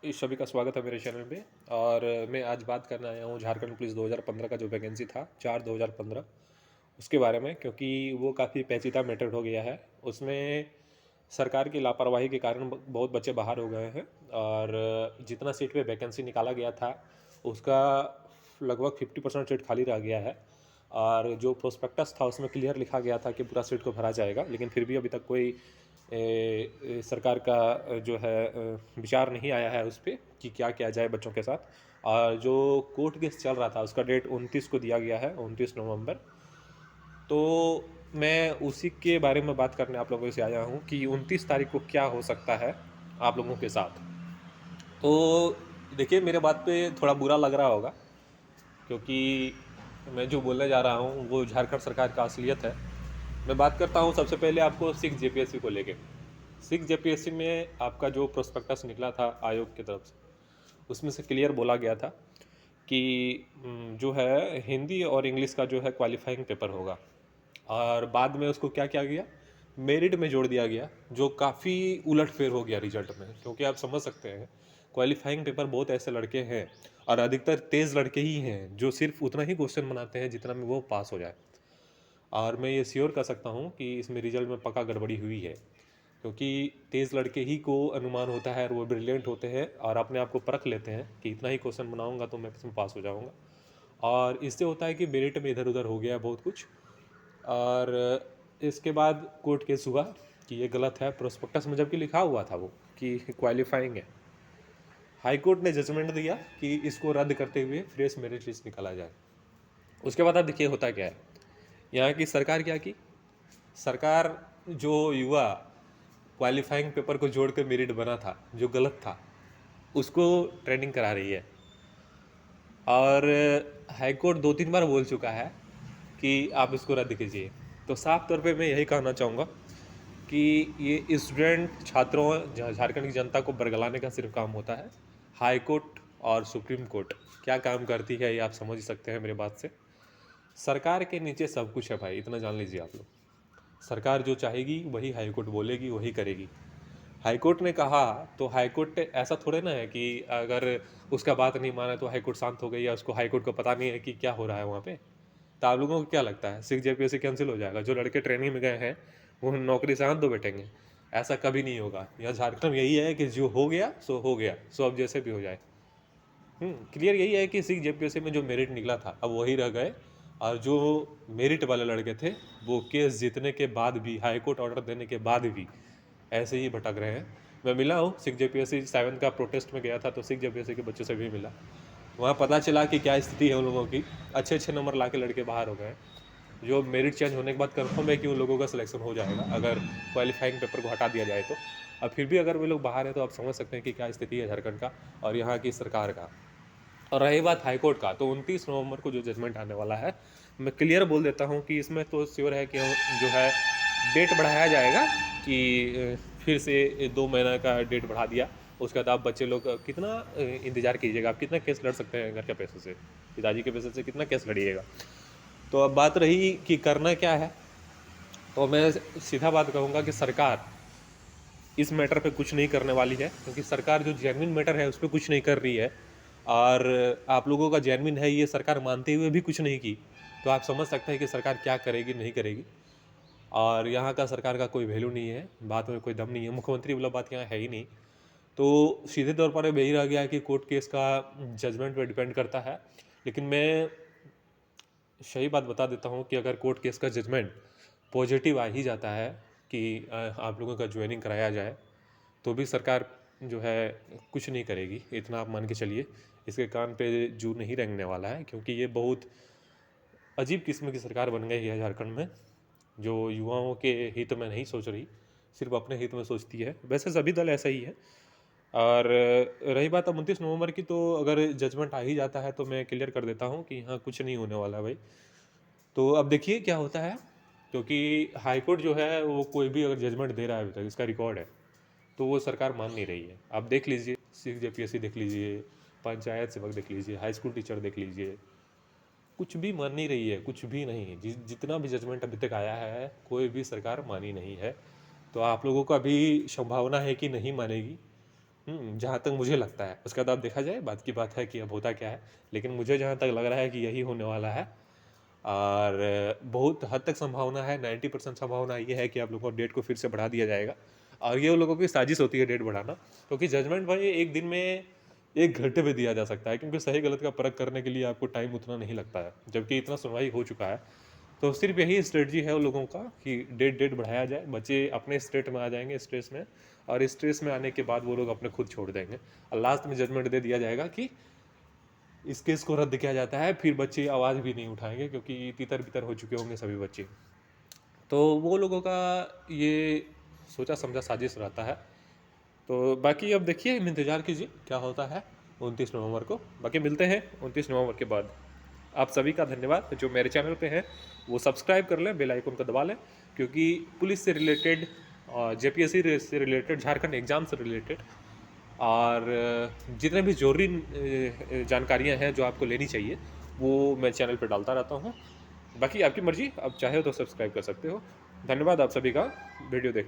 इस सभी का स्वागत है मेरे चैनल पे। और मैं आज बात करने आया हूँ झारखंड पुलिस 2015 का जो वैकेंसी था 4/2015 उसके बारे में, क्योंकि वो काफ़ी पेचीदा मैटर हो गया है। उसमें सरकार की लापरवाही के कारण बहुत बच्चे बाहर हो गए हैं। और जितना सीट पे वैकेंसी निकाला गया था उसका लगभग 50% सीट खाली रह गया है। और जो प्रोस्पेक्टस था उसमें क्लियर लिखा गया था कि पूरा सीट को भरा जाएगा, लेकिन फिर भी अभी तक कोई सरकार का जो है विचार नहीं आया है उस पर कि क्या किया जाए बच्चों के साथ। और जो कोर्ट केस चल रहा था उसका डेट 29 को दिया गया है, 29 नवंबर। तो मैं उसी के बारे में बात करने आप लोगों से आया हूँ कि 29 तारीख को क्या हो सकता है आप लोगों के साथ। तो देखिए, मेरे बात पे थोड़ा बुरा लग रहा होगा, क्योंकि मैं जो बोलने जा रहा हूँ वो झारखंड सरकार का असलियत है। मैं बात करता हूँ सबसे पहले आपको सिक्स जेपीएससी को लेके। सिक्स जेपीएससी में आपका जो प्रोस्पेक्टस निकला था आयोग की तरफ से, उसमें से क्लियर बोला गया था कि जो है हिंदी और इंग्लिश का जो है क्वालिफाइंग पेपर होगा। और बाद में उसको क्या किया गया, मेरिट में जोड़ दिया गया, जो काफ़ी उलटफेर हो गया रिजल्ट में। क्योंकि आप समझ सकते हैं, क्वालिफाइंग पेपर बहुत ऐसे लड़के हैं और अधिकतर तेज़ लड़के ही हैं जो सिर्फ उतना ही क्वेश्चन बनाते हैं जितना में वो पास हो जाए। और मैं ये श्योर कर सकता हूँ कि इसमें रिजल्ट में पक्का गड़बड़ी हुई है, क्योंकि तेज़ लड़के ही को अनुमान होता है और वो ब्रिलियंट होते हैं और अपने आप को परख लेते हैं कि इतना ही क्वेश्चन बनाऊंगा तो मैं इसमें पास हो जाऊंगा। और इससे होता है कि मेरिट में इधर उधर हो गया बहुत कुछ। और इसके बाद कोर्ट केस हुआ कि ये गलत है, प्रोस्पेक्टस में जबकि लिखा हुआ था वो कि क्वालिफाइंग है। हाई कोर्ट ने जजमेंट दिया कि इसको रद्द करते हुए फ्रेश मेरिट लिस्ट निकाला जाए। उसके बाद आप देखिए होता क्या है, यहाँ की सरकार क्या की, सरकार जो युवा क्वालिफाइंग पेपर को जोड़ कर मेरिट बना था जो गलत था उसको ट्रेनिंग करा रही है। और हाई कोर्ट 2-3 बार बोल चुका है कि आप इसको रद्द कीजिए। तो साफ तौर पे मैं यही कहना चाहूँगा कि ये स्टूडेंट छात्रों झारखंड की जनता को बरगलाने का सिर्फ काम होता है। हाई कोर्ट और सुप्रीम कोर्ट क्या काम करती है ये आप समझ ही सकते हैं मेरे बात से। सरकार के नीचे सब कुछ है भाई, इतना जान लीजिए आप लोग। सरकार जो चाहेगी वही हाई कोर्ट बोलेगी, वही करेगी। हाई कोर्ट ने कहा तो हाई कोर्ट ऐसा थोड़े ना है कि अगर उसका बात नहीं माना तो हाई कोर्ट शांत हो गई, या उसको हाई कोर्ट को पता नहीं है कि क्या हो रहा है वहाँ पे। तो आप लोगों को क्या लगता है सिक्स जेपीएससी कैंसिल हो जाएगा? जो लड़के ट्रेनिंग में गए हैं वो नौकरी से हाथ धो बैठेंगे? ऐसा कभी नहीं होगा। यहाँ झारखंड में यही है कि जो हो गया सो हो गया, सो अब जैसे भी हो जाए। क्लियर यही है कि सिक्स जेपीएससी में जो मेरिट निकला था अब वही रह गए। और जो मेरिट वाले लड़के थे वो केस जीतने के बाद भी, हाई कोर्ट ऑर्डर देने के बाद भी ऐसे ही भटक रहे हैं। मैं मिला हूँ सिक्स जेपीएससी 7 का प्रोटेस्ट में गया था तो सिक्स जेपीएससी के बच्चों से भी मिला। वहाँ पता चला कि क्या स्थिति है उन लोगों की। अच्छे अच्छे नंबर ला के लड़के बाहर हो गए। जो मेरिट चेंज होने के बाद कंफर्म है कि उन लोगों का सिलेक्शन हो जाएगा अगर क्वालिफाइंग पेपर को हटा दिया जाए तो। अब फिर भी अगर वे लोग बाहर हैं तो आप समझ सकते हैं कि क्या स्थिति है झारखंड का और यहाँ की सरकार का। और रही बात हाईकोर्ट का, तो 29 नवंबर को जो जजमेंट आने वाला है, मैं क्लियर बोल देता हूँ कि इसमें तो श्योर है कि जो है डेट बढ़ाया जाएगा कि फिर से 2 महीना का डेट बढ़ा दिया। उसके बाद आप बच्चे लोग कितना इंतज़ार कीजिएगा, आप कितना केस लड़ सकते हैं घर के पैसों से, पिताजी के पैसे से कितना केस लड़िएगा। तो अब बात रही कि करना क्या है, तो मैं सीधा बात कहूँगा कि सरकार इस मैटर पे कुछ नहीं करने वाली है, क्योंकि सरकार जो जेन्युइन मैटर है उस पर कुछ नहीं कर रही है। और आप लोगों का जेन्युइन है ये सरकार मानते हुए भी कुछ नहीं की, तो आप समझ सकते हैं कि सरकार क्या करेगी नहीं करेगी। और यहाँ का सरकार का कोई वैल्यू नहीं है, बात में कोई दम नहीं है, मुख्यमंत्री वाला बात यहाँ है ही नहीं। तो सीधे तौर पर यही रह गया है कि कोर्ट केस का जजमेंट पे डिपेंड करता है। लेकिन मैं सही बात बता देता हूँ कि अगर कोर्ट केस का जजमेंट पॉजिटिव आ ही जाता है कि आप लोगों का ज्वाइनिंग कराया जाए, तो भी सरकार जो है कुछ नहीं करेगी, इतना आप मान के चलिए। इसके कान पे जू नहीं रेंगने वाला है, क्योंकि ये बहुत अजीब किस्म की सरकार बन गई है झारखंड में, जो युवाओं के हित में नहीं सोच रही, सिर्फ अपने हित में सोचती है। वैसे सभी दल ऐसा ही है। और रही बात अब 29 नवंबर की, तो अगर जजमेंट आ ही जाता है तो मैं क्लियर कर देता हूँ कि यहाँ कुछ नहीं होने वाला भाई। तो अब देखिए क्या होता है, क्योंकि हाई कोर्ट जो है वो कोई भी अगर जजमेंट दे रहा है अभी तक, इसका रिकॉर्ड है, तो वो सरकार मान नहीं रही है। आप देख लीजिए, सिक्स जेपीएससी देख लीजिए, पंचायत सेवक देख लीजिए, हाई स्कूल टीचर देख लीजिए, कुछ भी मान नहीं रही है, कुछ भी नहीं। जितना भी जजमेंट अभी तक आया है कोई भी सरकार मानी नहीं है। तो आप लोगों का भी संभावना है कि नहीं मानेगी। जहाँ तक मुझे लगता है, उसके बाद देखा जाए, बात की बात है कि अब होता क्या है, लेकिन मुझे जहाँ तक लग रहा है कि यही होने वाला है। और बहुत हद तक संभावना है, 90% संभावना ये है कि आप लोगों को डेट को फिर से बढ़ा दिया जाएगा। और ये उन लोगों की साजिश होती है डेट बढ़ाना, क्योंकि जजमेंट भाई एक दिन में 1 घंटे में दिया जा सकता है, क्योंकि सही गलत का परख करने के लिए आपको टाइम उतना नहीं लगता है, जबकि इतना सुनवाई हो चुका है। तो सिर्फ यही स्ट्रेटजी है उन लोगों का कि डेट डेट बढ़ाया जाए, बच्चे अपने स्टेट में आ जाएंगे स्ट्रेस में, और स्ट्रेस में आने के बाद वो लोग अपने खुद छोड़ देंगे, और लास्ट में जजमेंट दे दिया जाएगा कि इस केस को रद्द किया जाता है। फिर बच्चे आवाज़ भी नहीं उठाएंगे, क्योंकि तितर बितर हो चुके होंगे सभी बच्चे। तो वो लोगों का ये सोचा समझा साजिश रहता है। तो बाकी अब देखिए, इंतज़ार कीजिए क्या होता है 29 नवंबर को। बाकी मिलते हैं 29 नवंबर के बाद। आप सभी का धन्यवाद। जो मेरे चैनल पे हैं वो सब्सक्राइब कर लें, बेल आइकन को दबा लें, क्योंकि पुलिस से रिलेटेड, जेपीएससी से रिलेटेड, झारखंड एग्ज़ाम से रिलेटेड, और जितने भी जरूरी जानकारियां हैं जो आपको लेनी चाहिए, वो मैं चैनल पे डालता रहता हूँ। बाकी आपकी मर्ज़ी, आप चाहे तो सब्सक्राइब कर सकते हो। धन्यवाद आप सभी का वीडियो देखने के लिए।